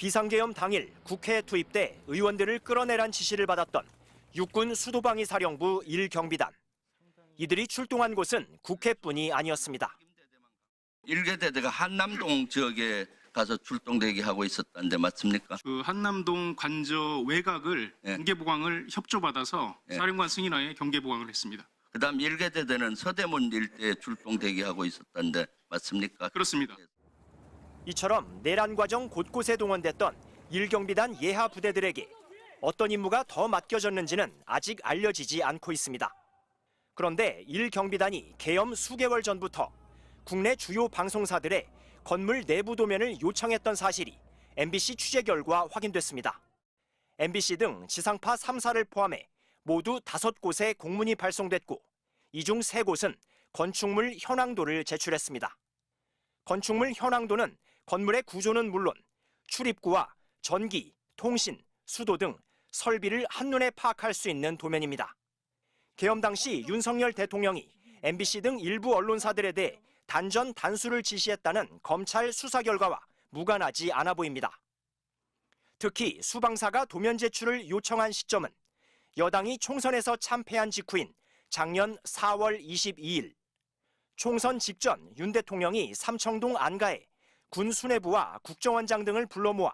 비상계엄 당일 국회에 투입돼 의원들을 끌어내란 지시를 받았던 육군 수도방위 사령부 1경비단. 이들이 출동한 곳은 국회뿐이 아니었습니다. 1계대대가 한남동 지역에 가서 출동대기 하고 있었다는데 맞습니까? 그 한남동 관저 외곽을 경계보강을 협조받아서 사령관 승인하에 경계보강을 했습니다. 그다음 1계대대는 서대문 일대에 출동대기하고 있었다는데 맞습니까? 그렇습니다. 이처럼 내란 과정 곳곳에 동원됐던 1경비단 예하 부대들에게 어떤 임무가 더 맡겨졌는지는 아직 알려지지 않고 있습니다. 그런데 1경비단이 계엄 수개월 전부터 국내 주요 방송사들의 건물 내부 도면을 요청했던 사실이 MBC 취재 결과 확인됐습니다. MBC 등 지상파 3사를 포함해 모두 5곳에 공문이 발송됐고 이 중 3곳은 건축물 현황도를 제출했습니다. 건축물 현황도는 건물의 구조는 물론 출입구와 전기, 통신, 수도 등 설비를 한눈에 파악할 수 있는 도면입니다. 계엄 당시 윤석열 대통령이 MBC 등 일부 언론사들에 대해 단전 단수를 지시했다는 검찰 수사 결과와 무관하지 않아 보입니다. 특히 수방사가 도면 제출을 요청한 시점은 여당이 총선에서 참패한 직후인 작년 4월 22일. 총선 직전 윤 대통령이 삼청동 안가에 군 수뇌부와 국정원장 등을 불러 모아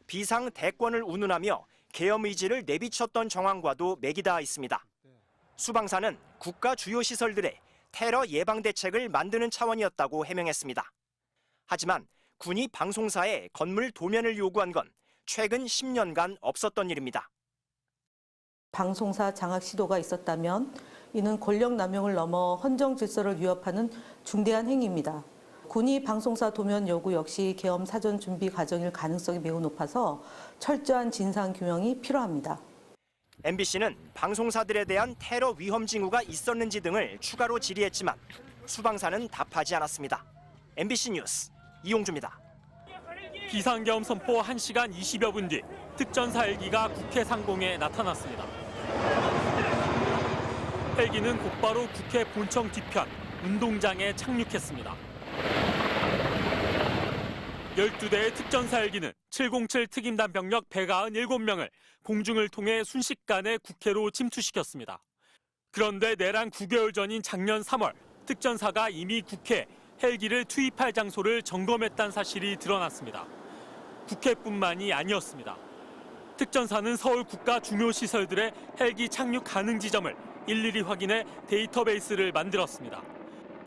비상 대권을 운운하며 계엄 의지를 내비쳤던 정황과도 맥이 닿아 있습니다. 수방사는 국가 주요 시설들의 테러 예방 대책을 만드는 차원이었다고 해명했습니다. 하지만 군이 방송사에 건물 도면을 요구한 건 최근 10년간 없었던 일입니다. 방송사 장악 시도가 있었다면 이는 권력 남용을 넘어 헌정 질서를 위협하는 중대한 행위입니다. 군이 방송사 도면 요구 역시 계엄 사전 준비 과정일 가능성이 매우 높아서 철저한 진상 규명이 필요합니다. MBC는 방송사들에 대한 테러 위험 징후가 있었는지 등을 추가로 질의했지만 수방사는 답하지 않았습니다. MBC 뉴스 이용주입니다. 비상계엄 선포 1시간 20여 분 뒤 특전사 헬기가 국회 상공에 나타났습니다. 헬기는 곧바로 국회 본청 뒤편 운동장에 착륙했습니다. 12대의 특전사 헬기는 707 특임단 병력 197명을 공중을 통해 순식간에 국회로 침투시켰습니다. 그런데 내란 9개월 전인 작년 3월 특전사가 이미 국회에 헬기를 투입할 장소를 점검했다는 사실이 드러났습니다. 국회뿐만이 아니었습니다. 특전사는 서울 국가 중요 시설들의 헬기 착륙 가능 지점을 일일이 확인해 데이터베이스를 만들었습니다.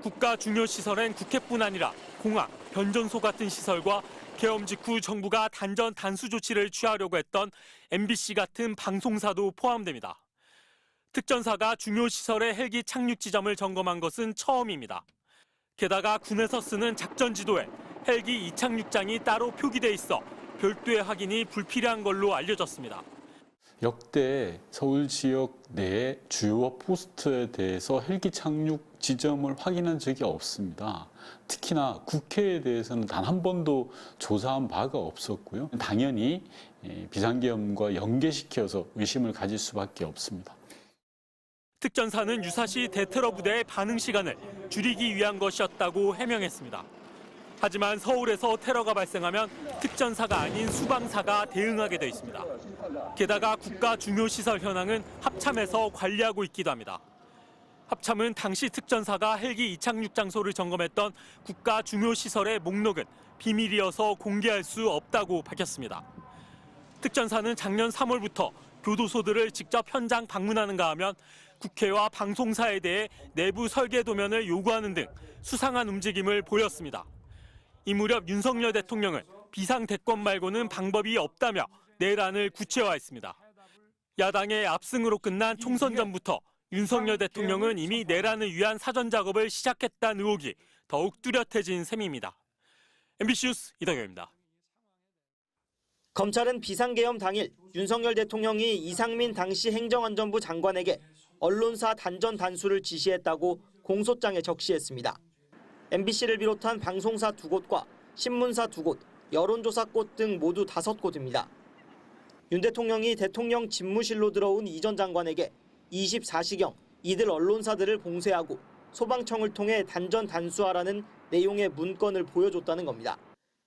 국가 중요 시설엔 국회뿐 아니라 공항, 변전소 같은 시설과 계엄 직후 정부가 단전 단수 조치를 취하려고 했던 MBC 같은 방송사도 포함됩니다. 특전사가 중요 시설의 헬기 착륙 지점을 점검한 것은 처음입니다. 게다가 군에서 쓰는 작전 지도에 헬기 이착륙장이 따로 표기돼 있어 별도의 확인이 불필요한 걸로 알려졌습니다. 역대 서울 지역 내의 주요 포스트에 대해서 헬기 착륙 지점을 확인한 적이 없습니다. 특히나 국회에 대해서는 단 한 번도 조사한 바가 없었고요. 당연히 비상계엄과 연계시켜서 의심을 가질 수밖에 없습니다. 특전사는 유사시 대테러 부대의 반응 시간을 줄이기 위한 것이었다고 해명했습니다. 하지만 서울에서 테러가 발생하면 특전사가 아닌 수방사가 대응하게 돼 있습니다. 게다가 국가 중요시설 현황은 합참에서 관리하고 있기도 합니다. 합참은 당시 특전사가 헬기 이착륙 장소를 점검했던 국가 중요시설의 목록은 비밀이어서 공개할 수 없다고 밝혔습니다. 특전사는 작년 3월부터 교도소들을 직접 현장 방문하는가 하면 국회와 방송사에 대해 내부 설계 도면을 요구하는 등 수상한 움직임을 보였습니다. 이 무렵 윤석열 대통령은 비상대권 말고는 방법이 없다며 내란을 구체화했습니다. 야당의 압승으로 끝난 총선 전부터 윤석열 대통령은 이미 내란을 위한 사전 작업을 시작했다는 의혹이 더욱 뚜렷해진 셈입니다. MBC 뉴스 이덕영입니다. 검찰은 비상계엄 당일 윤석열 대통령이 이상민 당시 행정안전부 장관에게 언론사 단전 단수를 지시했다고 공소장에 적시했습니다. MBC를 비롯한 방송사 2곳과 신문사 2곳, 여론조사꽃 등 모두 5곳입니다. 윤 대통령이 대통령 집무실로 들어온 이 전 장관에게 24시경 이들 언론사들을 봉쇄하고 소방청을 통해 단전 단수하라는 내용의 문건을 보여줬다는 겁니다.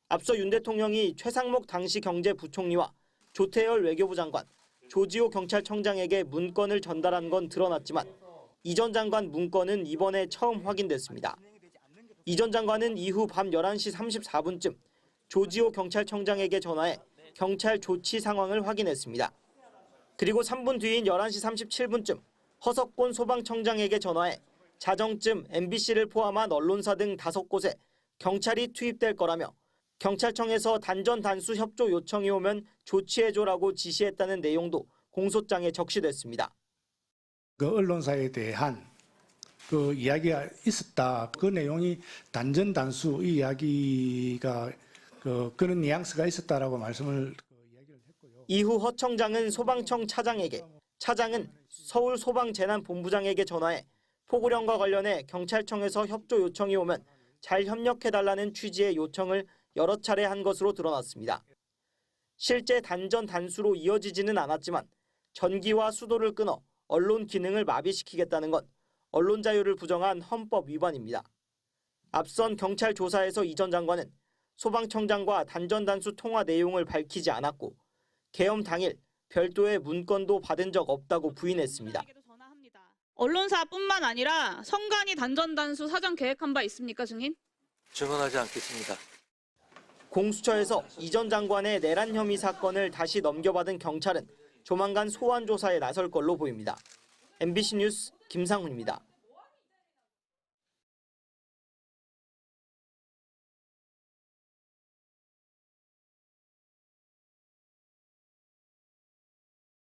앞서 윤 대통령이 최상목 당시 경제부총리와 조태열 외교부 장관, 조지호 경찰청장에게 문건을 전달한 건 드러났지만 이 전 장관 문건은 이번에 처음 확인됐습니다. 이 전 장관은 이후 밤 11시 34분쯤 조지호 경찰청장에게 전화해 경찰 조치 상황을 확인했습니다. 그리고 3분 뒤인 11시 37분쯤 허석곤 소방청장에게 전화해 자정쯤 MBC를 포함한 언론사 등 5곳에 경찰이 투입될 거라며 경찰청에서 단전 단수 협조 요청이 오면 조치해줘라고 지시했다는 내용도 공소장에 적시됐습니다. 그 언론사에 대한 그 이야기가 있었다. 그 내용이 단전 단수 이 이야기가 그런 뉘앙스가 있었다라고 말씀을 이야기를 했고요. 이후 허 청장은 소방청 차장에게, 차장은 서울 소방재난본부장에게 전화해 포구령과 관련해 경찰청에서 협조 요청이 오면 잘 협력해달라는 취지의 요청을 여러 차례 한 것으로 드러났습니다. 실제 단전 단수로 이어지지는 않았지만 전기와 수도를 끊어 언론 기능을 마비시키겠다는 건 언론 자유를 부정한 헌법 위반입니다. 앞선 경찰 조사에서 이 전 장관은 소방청장과 단전 단수 통화 내용을 밝히지 않았고 계엄 당일 별도의 문건도 받은 적 없다고 부인했습니다. 언론사뿐만 아니라 성간이 단전 단수 사전 계획한 바 있습니까, 증인? 증언하지 않겠습니다. 공수처에서 이 전 장관의 내란 혐의 사건을 다시 넘겨받은 경찰은 조만간 소환 조사에 나설 걸로 보입니다. MBC 뉴스 김상훈입니다.